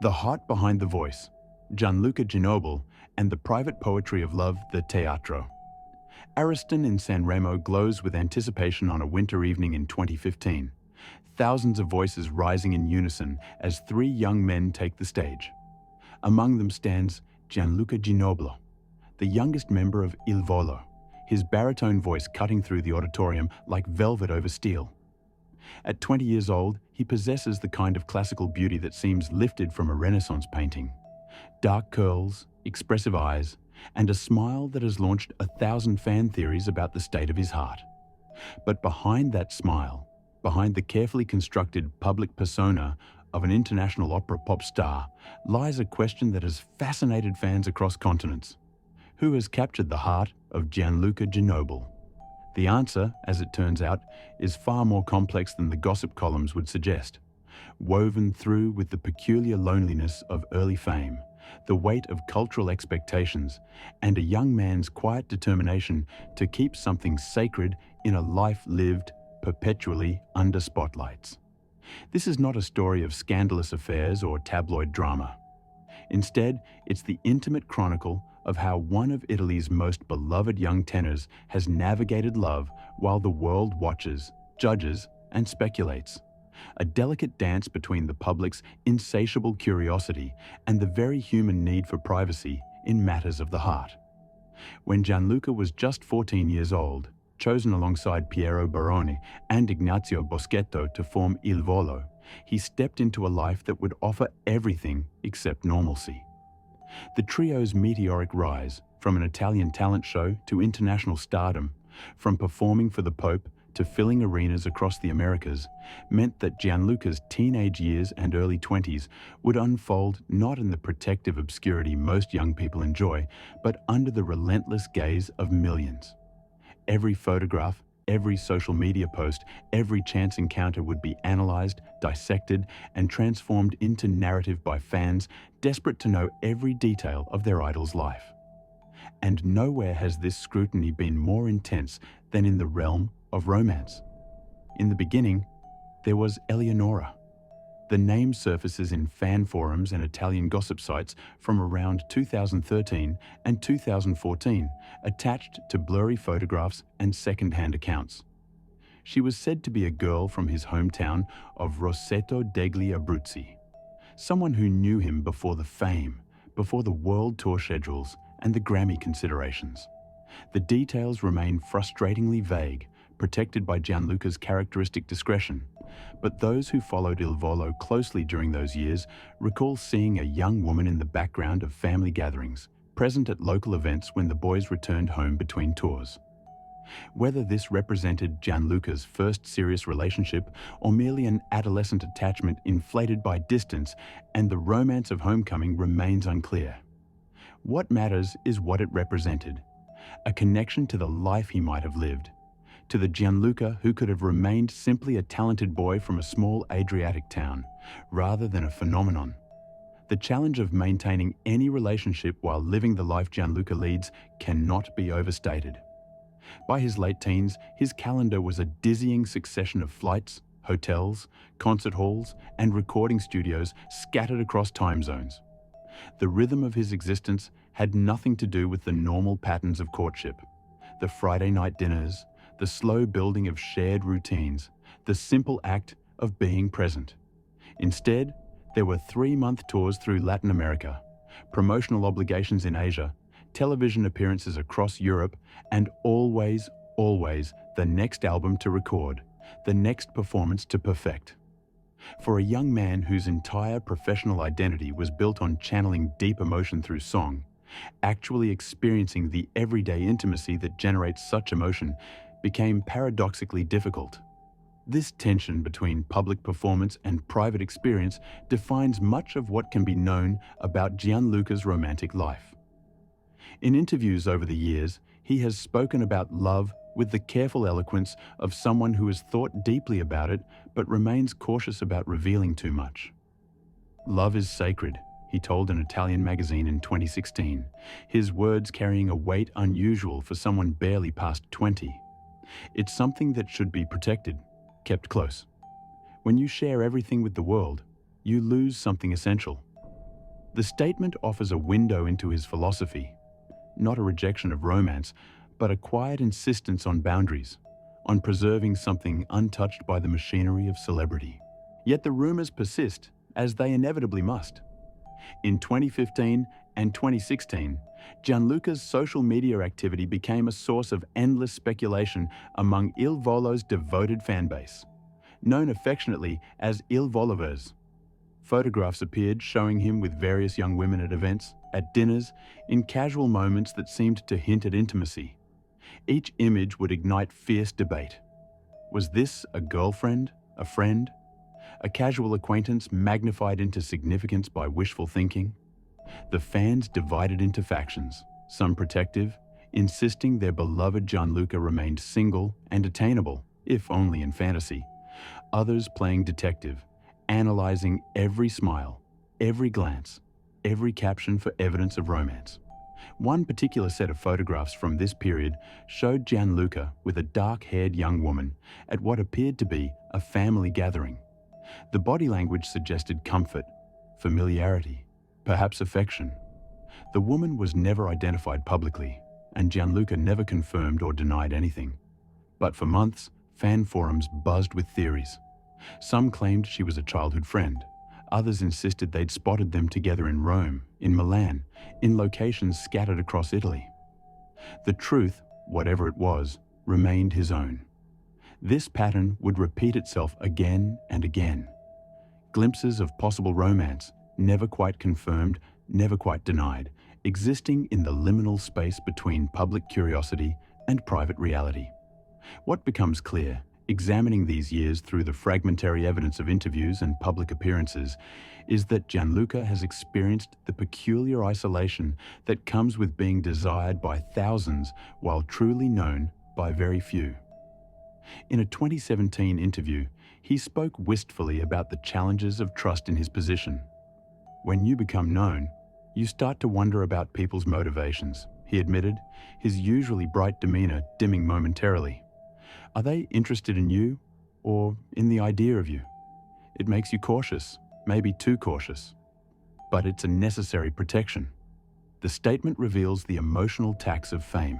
The heart behind the voice, Gianluca Ginoble, and the private poetry of love, the teatro. Ariston in San Remo glows with anticipation on a winter evening in 2015. Thousands of voices rising in unison as three young men take the stage. Among them stands Gianluca Ginoble, the youngest member of Il Volo, his baritone voice cutting through the auditorium like velvet over steel. At 20 years old, he possesses the kind of classical beauty that seems lifted from a Renaissance painting. Dark curls, expressive eyes, and a smile that has launched 1,000 fan theories about the state of his heart. But behind that smile, behind the carefully constructed public persona of an international opera pop star, lies a question that has fascinated fans across continents. Who has captured the heart of Gianluca Ginoble? The answer, as it turns out, is far more complex than the gossip columns would suggest. Woven through with the peculiar loneliness of early fame, the weight of cultural expectations, and a young man's quiet determination to keep something sacred in a life lived perpetually under spotlights. This is not a story of scandalous affairs or tabloid drama. Instead, it's the intimate chronicle of how one of Italy's most beloved young tenors has navigated love while the world watches, judges, and speculates. A delicate dance between the public's insatiable curiosity and the very human need for privacy in matters of the heart. When Gianluca was just 14 years old, chosen alongside Piero Baroni and Ignazio Boschetto to form Il Volo, he stepped into a life that would offer everything except normalcy. The trio's meteoric rise, from an Italian talent show to international stardom, from performing for the Pope to filling arenas across the Americas, meant that Gianluca's teenage years and early 20s would unfold not in the protective obscurity most young people enjoy, but under the relentless gaze of millions. Every photograph, every social media post, every chance encounter would be analyzed, dissected, and transformed into narrative by fans desperate to know every detail of their idol's life. And nowhere has this scrutiny been more intense than in the realm of romance. In the beginning, there was Eleonora. The name surfaces in fan forums and Italian gossip sites from around 2013 and 2014, attached to blurry photographs and second-hand accounts. She was said to be a girl from his hometown of Roseto degli Abruzzi, someone who knew him before the fame, before the world tour schedules and the Grammy considerations. The details remain frustratingly vague, protected by Gianluca's characteristic discretion, but those who followed Il Volo closely during those years recall seeing a young woman in the background of family gatherings, present at local events when the boys returned home between tours. Whether this represented Gianluca's first serious relationship or merely an adolescent attachment inflated by distance and the romance of homecoming remains unclear. What matters is what it represented: a connection to the life he might have lived, to the Gianluca who could have remained simply a talented boy from a small Adriatic town, rather than a phenomenon. The challenge of maintaining any relationship while living the life Gianluca leads cannot be overstated. By his late teens, his calendar was a dizzying succession of flights, hotels, concert halls, and recording studios scattered across time zones. The rhythm of his existence had nothing to do with the normal patterns of courtship. The Friday night dinners, the slow building of shared routines, the simple act of being present. Instead, there were 3-month tours through Latin America, promotional obligations in Asia, television appearances across Europe, and always the next album to record, the next performance to perfect. For a young man whose entire professional identity was built on channeling deep emotion through song, actually experiencing the everyday intimacy that generates such emotion became paradoxically difficult. This tension between public performance and private experience defines much of what can be known about Gianluca's romantic life. In interviews over the years, he has spoken about love with the careful eloquence of someone who has thought deeply about it but remains cautious about revealing too much. "Love is sacred," he told an Italian magazine in 2016, his words carrying a weight unusual for someone barely past 20. "It's something that should be protected, kept close. When you share everything with the world, you lose something essential: The statement offers a window into his philosophy, not a rejection of romance, but a quiet insistence on boundaries, on preserving something untouched by the machinery of celebrity. Yet the rumors persist, as they inevitably must. In 2015 and 2016, Gianluca's social media activity became a source of endless speculation among Il Volo's devoted fanbase, known affectionately as Il Volovers. Photographs appeared showing him with various young women at events, at dinners, in casual moments that seemed to hint at intimacy. Each image would ignite fierce debate. Was this a girlfriend, a friend, a casual acquaintance magnified into significance by wishful thinking? The fans divided into factions, some protective, insisting their beloved Gianluca remained single and attainable, if only in fantasy. Others playing detective, analyzing every smile, every glance, every caption for evidence of romance. One particular set of photographs from this period showed Gianluca with a dark-haired young woman at what appeared to be a family gathering. The body language suggested comfort, familiarity, perhaps affection. The woman was never identified publicly, and Gianluca never confirmed or denied anything. But for months, fan forums buzzed with theories. Some claimed she was a childhood friend. Others insisted they'd spotted them together in Rome, in Milan, in locations scattered across Italy. The truth, whatever it was, remained his own. This pattern would repeat itself again and again. Glimpses of possible romance, never quite confirmed, never quite denied, existing in the liminal space between public curiosity and private reality. What becomes clear, examining these years through the fragmentary evidence of interviews and public appearances, is that Gianluca has experienced the peculiar isolation that comes with being desired by thousands while truly known by very few. In a 2017 interview, he spoke wistfully about the challenges of trust in his position. When you become known, you start to wonder about people's motivations, he admitted, his usually bright demeanor dimming momentarily. Are they interested in you or in the idea of you? It makes you cautious, maybe too cautious. But it's a necessary protection. The statement reveals the emotional tax of fame.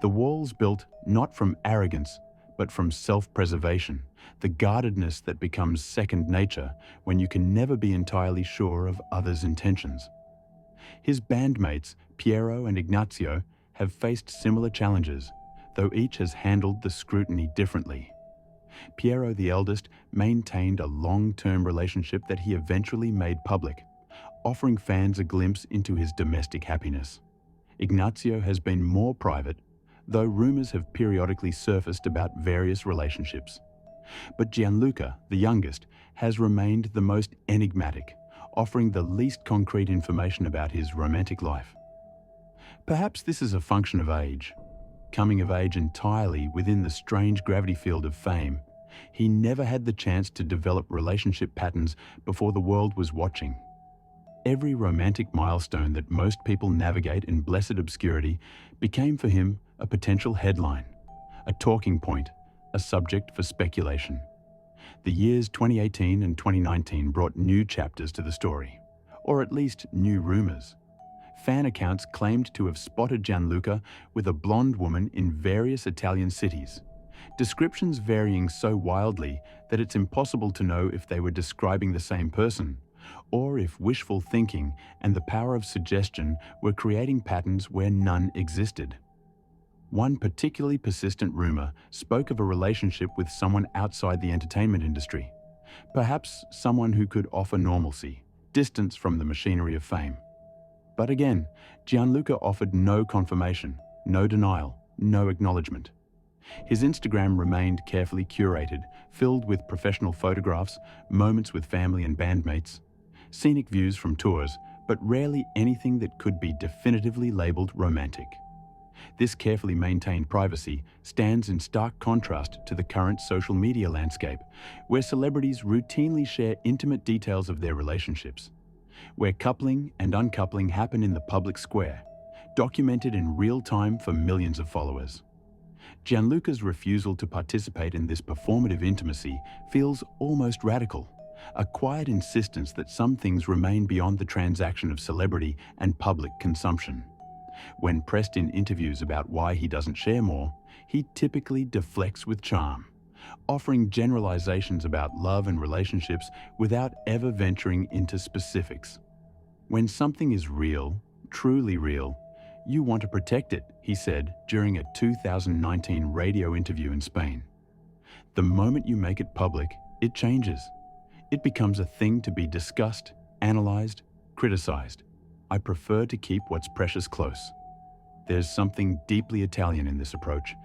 The walls built not from arrogance, but from self-preservation, the guardedness that becomes second nature when you can never be entirely sure of others' intentions. His bandmates, Piero and Ignazio, have faced similar challenges, though each has handled the scrutiny differently. Piero, the eldest, maintained a long-term relationship that he eventually made public, offering fans a glimpse into his domestic happiness. Ignazio has been more private, though rumors have periodically surfaced about various relationships. But Gianluca, the youngest, has remained the most enigmatic, offering the least concrete information about his romantic life. Perhaps this is a function of age. Coming of age entirely within the strange gravity field of fame, he never had the chance to develop relationship patterns before the world was watching. Every romantic milestone that most people navigate in blessed obscurity became for him a potential headline, a talking point, a subject for speculation. The years 2018 and 2019 brought new chapters to the story, or at least new rumors. Fan accounts claimed to have spotted Gianluca with a blonde woman in various Italian cities, descriptions varying so wildly that it's impossible to know if they were describing the same person, or if wishful thinking and the power of suggestion were creating patterns where none existed. One particularly persistent rumor spoke of a relationship with someone outside the entertainment industry, perhaps someone who could offer normalcy, distance from the machinery of fame. But again, Gianluca offered no confirmation, no denial, no acknowledgement. His Instagram remained carefully curated, filled with professional photographs, moments with family and bandmates, scenic views from tours, but rarely anything that could be definitively labeled romantic. This carefully maintained privacy stands in stark contrast to the current social media landscape, where celebrities routinely share intimate details of their relationships, where coupling and uncoupling happen in the public square, documented in real time for millions of followers. Gianluca's refusal to participate in this performative intimacy feels almost radical, a quiet insistence that some things remain beyond the transaction of celebrity and public consumption. When pressed in interviews about why he doesn't share more, he typically deflects with charm, offering generalizations about love and relationships without ever venturing into specifics. When something is real, truly real, you want to protect it, he said during a 2019 radio interview in Spain. The moment you make it public, it changes. It becomes a thing to be discussed, analyzed, criticized. I prefer to keep what's precious close. There's something deeply Italian in this approach,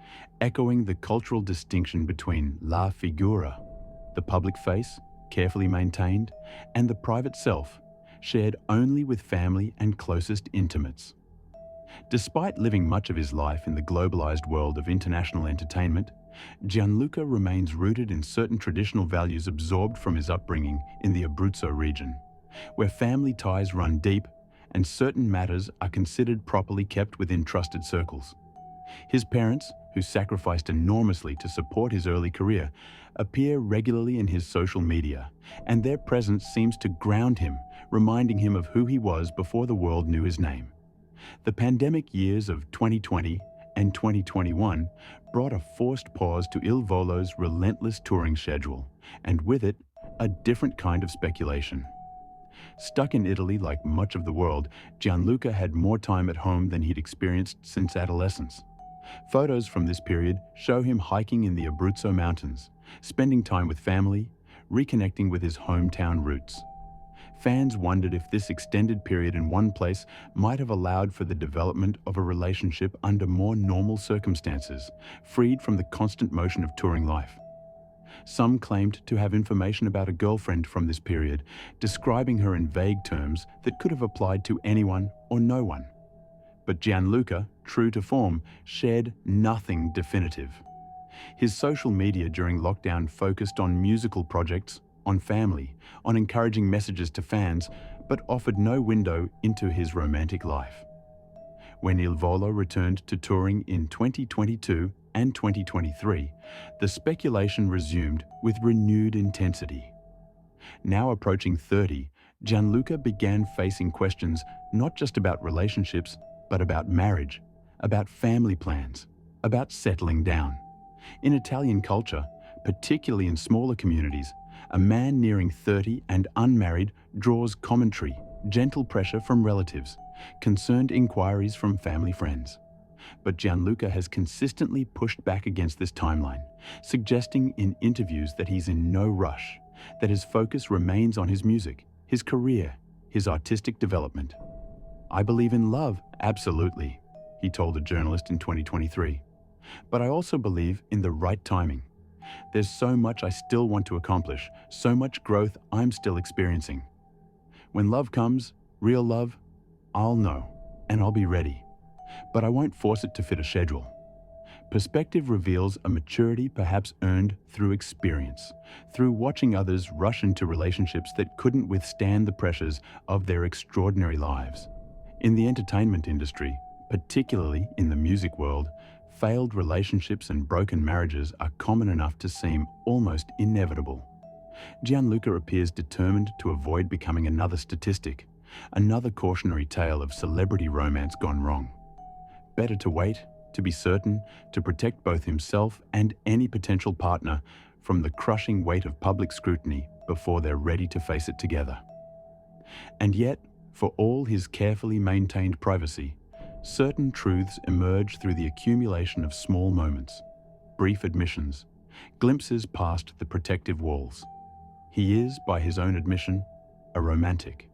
echoing the cultural distinction between la figura, the public face, carefully maintained, and the private self, shared only with family and closest intimates. Despite living much of his life in the globalized world of international entertainment, Gianluca remains rooted in certain traditional values absorbed from his upbringing in the Abruzzo region, where family ties run deep and certain matters are considered properly kept within trusted circles. His parents, who sacrificed enormously to support his early career, appear regularly in his social media, and their presence seems to ground him, reminding him of who he was before the world knew his name. The pandemic years of 2020 and 2021 brought a forced pause to Il Volo's relentless touring schedule, and with it, a different kind of speculation. Stuck in Italy like much of the world, Gianluca had more time at home than he'd experienced since adolescence. Photos from this period show him hiking in the Abruzzo Mountains, spending time with family, reconnecting with his hometown roots. Fans wondered if this extended period in one place might have allowed for the development of a relationship under more normal circumstances, freed from the constant motion of touring life. Some claimed to have information about a girlfriend from this period, describing her in vague terms that could have applied to anyone or no one. But Gianluca, true to form, shared nothing definitive. His social media during lockdown focused on musical projects, on family, on encouraging messages to fans, but offered no window into his romantic life. When Il Volo returned to touring in 2022 and 2023, the speculation resumed with renewed intensity. Now approaching 30, Gianluca began facing questions not just about relationships, but about marriage, about family plans, about settling down. In Italian culture, particularly in smaller communities, a man nearing 30 and unmarried draws commentary, gentle pressure from relatives, concerned inquiries from family friends. But Gianluca has consistently pushed back against this timeline, suggesting in interviews that he's in no rush, that his focus remains on his music, his career, his artistic development. "I believe in love, absolutely," he told a journalist in 2023. "But I also believe in the right timing. There's so much I still want to accomplish, so much growth I'm still experiencing. When love comes, real love, I'll know, and I'll be ready. But I won't force it to fit a schedule." Perspective reveals a maturity perhaps earned through experience, through watching others rush into relationships that couldn't withstand the pressures of their extraordinary lives. In the entertainment industry, particularly in the music world, failed relationships and broken marriages are common enough to seem almost inevitable. Gianluca appears determined to avoid becoming another statistic, another cautionary tale of celebrity romance gone wrong. Better to wait, to be certain, to protect both himself and any potential partner from the crushing weight of public scrutiny before they're ready to face it together. And yet, for all his carefully maintained privacy, certain truths emerge through the accumulation of small moments, brief admissions, glimpses past the protective walls. He is, by his own admission, a romantic.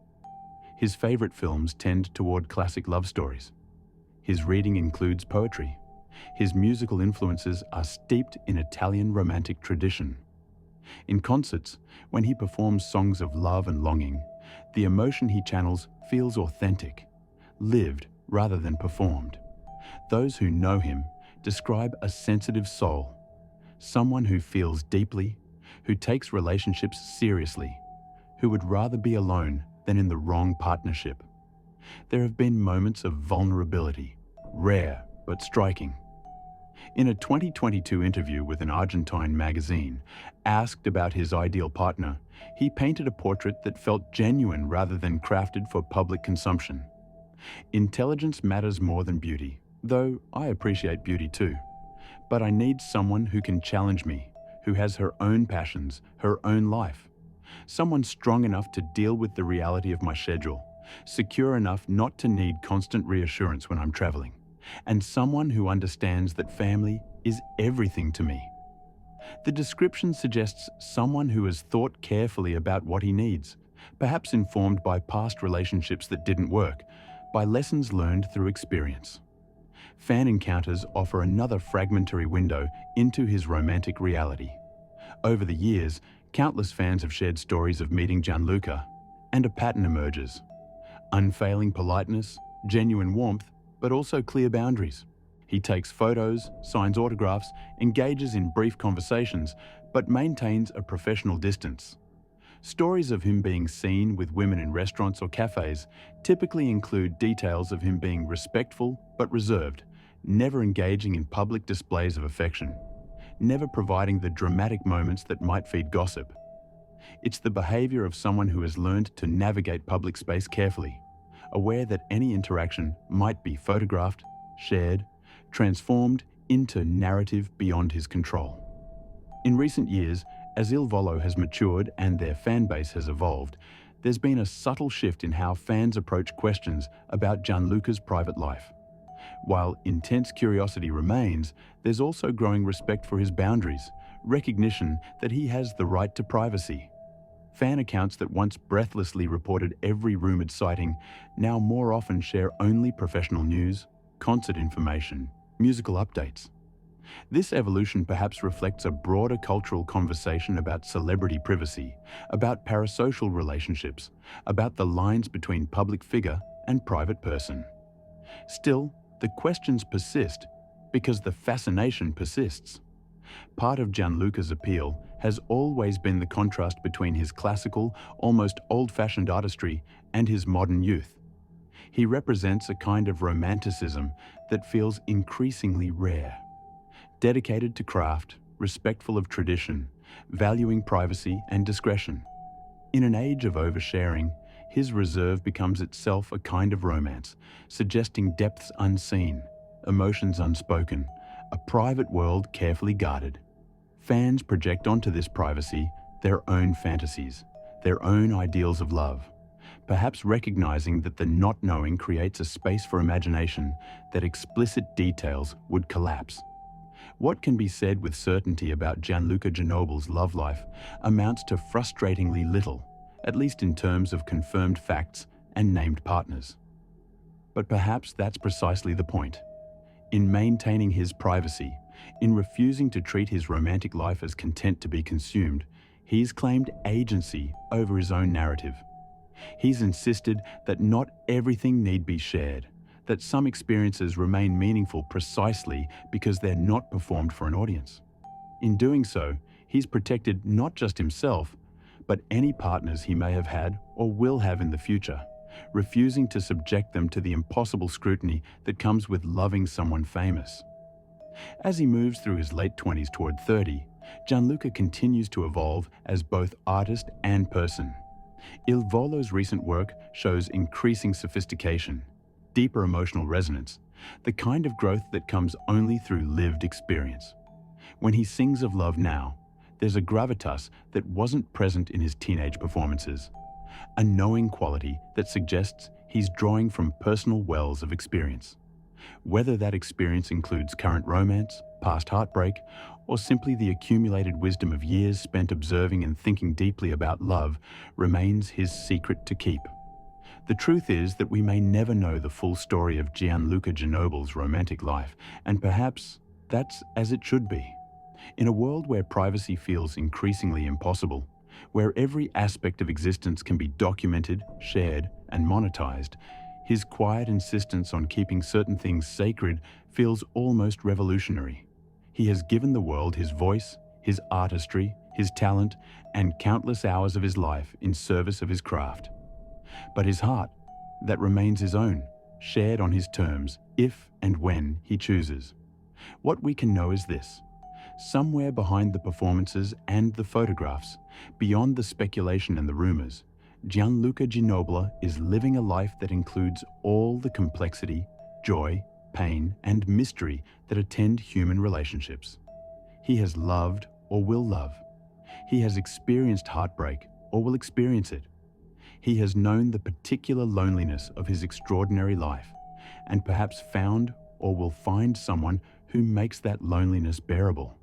His favorite films tend toward classic love stories. His reading includes poetry. His musical influences are steeped in Italian romantic tradition. In concerts, when he performs songs of love and longing, the emotion he channels feels authentic, lived rather than performed. Those who know him describe a sensitive soul, someone who feels deeply, who takes relationships seriously, who would rather be alone than in the wrong partnership. There have been moments of vulnerability, rare but striking. In a 2022 interview with an Argentine magazine, asked about his ideal partner, he painted a portrait that felt genuine rather than crafted for public consumption. Intelligence matters more than beauty, though I appreciate beauty too. But I need someone who can challenge me, who has her own passions, her own life. Someone strong enough to deal with the reality of my schedule, secure enough not to need constant reassurance when I'm traveling, and someone who understands that family is everything to me. The description suggests someone who has thought carefully about what he needs, perhaps informed by past relationships that didn't work, by lessons learned through experience. Fan encounters offer another fragmentary window into his romantic reality. Over the years, countless fans have shared stories of meeting Gianluca, and a pattern emerges. Unfailing politeness, genuine warmth, but also clear boundaries. He takes photos, signs autographs, engages in brief conversations, but maintains a professional distance. Stories of him being seen with women in restaurants or cafes typically include details of him being respectful but reserved, never engaging in public displays of affection, never providing the dramatic moments that might feed gossip. It's the behavior of someone who has learned to navigate public space carefully, aware that any interaction might be photographed, shared, transformed into narrative beyond his control. In recent years, as Il Volo has matured and their fan base has evolved, there's been a subtle shift in how fans approach questions about Gianluca's private life. While intense curiosity remains, there's also growing respect for his boundaries, recognition that he has the right to privacy. Fan accounts that once breathlessly reported every rumored sighting now more often share only professional news, concert information, musical updates. This evolution perhaps reflects a broader cultural conversation about celebrity privacy, about parasocial relationships, about the lines between public figure and private person. Still, the questions persist because the fascination persists. Part of Gianluca's appeal has always been the contrast between his classical, almost old-fashioned artistry and his modern youth. He represents a kind of romanticism that feels increasingly rare. Dedicated to craft, respectful of tradition, valuing privacy and discretion. In an age of oversharing, his reserve becomes itself a kind of romance, suggesting depths unseen, emotions unspoken, a private world carefully guarded. Fans project onto this privacy their own fantasies, their own ideals of love, perhaps recognizing that the not knowing creates a space for imagination that explicit details would collapse. What can be said with certainty about Gianluca Ginoble's love life amounts to frustratingly little, at least in terms of confirmed facts and named partners. But perhaps that's precisely the point. In maintaining his privacy, in refusing to treat his romantic life as content to be consumed, he's claimed agency over his own narrative. He's insisted that not everything need be shared, that some experiences remain meaningful precisely because they're not performed for an audience. In doing so, he's protected not just himself, but any partners he may have had or will have in the future, refusing to subject them to the impossible scrutiny that comes with loving someone famous. As he moves through his late 20s toward 30, Gianluca continues to evolve as both artist and person. Il Volo's recent work shows increasing sophistication, deeper emotional resonance, the kind of growth that comes only through lived experience. When he sings of love now, there's a gravitas that wasn't present in his teenage performances, a knowing quality that suggests he's drawing from personal wells of experience. Whether that experience includes current romance, past heartbreak, or simply the accumulated wisdom of years spent observing and thinking deeply about love remains his secret to keep. The truth is that we may never know the full story of Gianluca Ginoble's romantic life, and perhaps that's as it should be. In a world where privacy feels increasingly impossible, where every aspect of existence can be documented, shared, and monetized, his quiet insistence on keeping certain things sacred feels almost revolutionary. He has given the world his voice, his artistry, his talent, and countless hours of his life in service of his craft. But his heart, that remains his own, shared on his terms, if and when he chooses. What we can know is this: somewhere behind the performances and the photographs, beyond the speculation and the rumors, Gianluca Ginoble is living a life that includes all the complexity, joy, pain, and mystery that attend human relationships. He has loved or will love. He has experienced heartbreak or will experience it. He has known the particular loneliness of his extraordinary life, and perhaps found or will find someone who makes that loneliness bearable.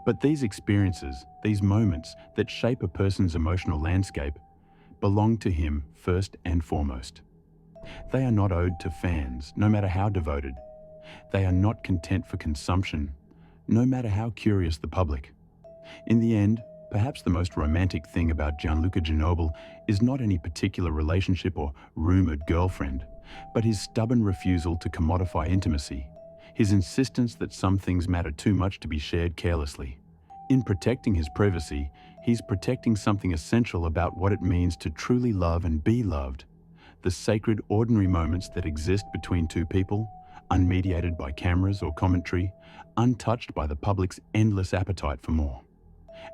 But these experiences, these moments that shape a person's emotional landscape, belong to him first and foremost. They are not owed to fans, no matter how devoted. They are not content for consumption, no matter how curious the public. In the end, perhaps the most romantic thing about Gianluca Ginoble is not any particular relationship or rumored girlfriend, but his stubborn refusal to commodify intimacy, his insistence that some things matter too much to be shared carelessly. In protecting his privacy, he's protecting something essential about what it means to truly love and be loved: the sacred, ordinary moments that exist between two people, unmediated by cameras or commentary, untouched by the public's endless appetite for more.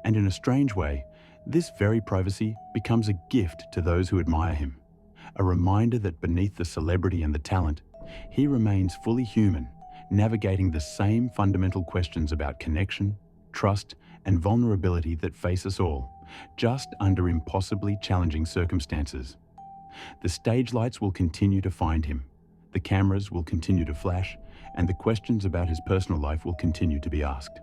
And in a strange way, this very privacy becomes a gift to those who admire him, a reminder that beneath the celebrity and the talent, he remains fully human, navigating the same fundamental questions about connection, trust, and vulnerability that face us all, just under impossibly challenging circumstances. The stage lights will continue to find him, the cameras will continue to flash, and the questions about his personal life will continue to be asked.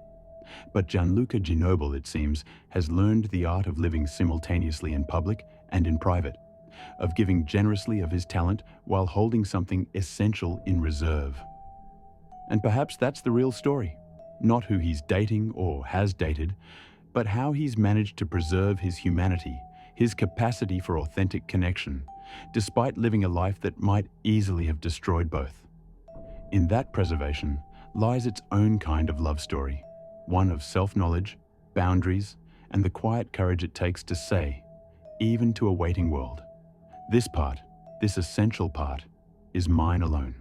But Gianluca Ginoble, it seems, has learned the art of living simultaneously in public and in private, of giving generously of his talent while holding something essential in reserve. And perhaps that's the real story. Not who he's dating or has dated, but how he's managed to preserve his humanity, his capacity for authentic connection, despite living a life that might easily have destroyed both. In that preservation lies its own kind of love story, one of self-knowledge, boundaries, and the quiet courage it takes to say, even to a waiting world, this part, this essential part, is mine alone.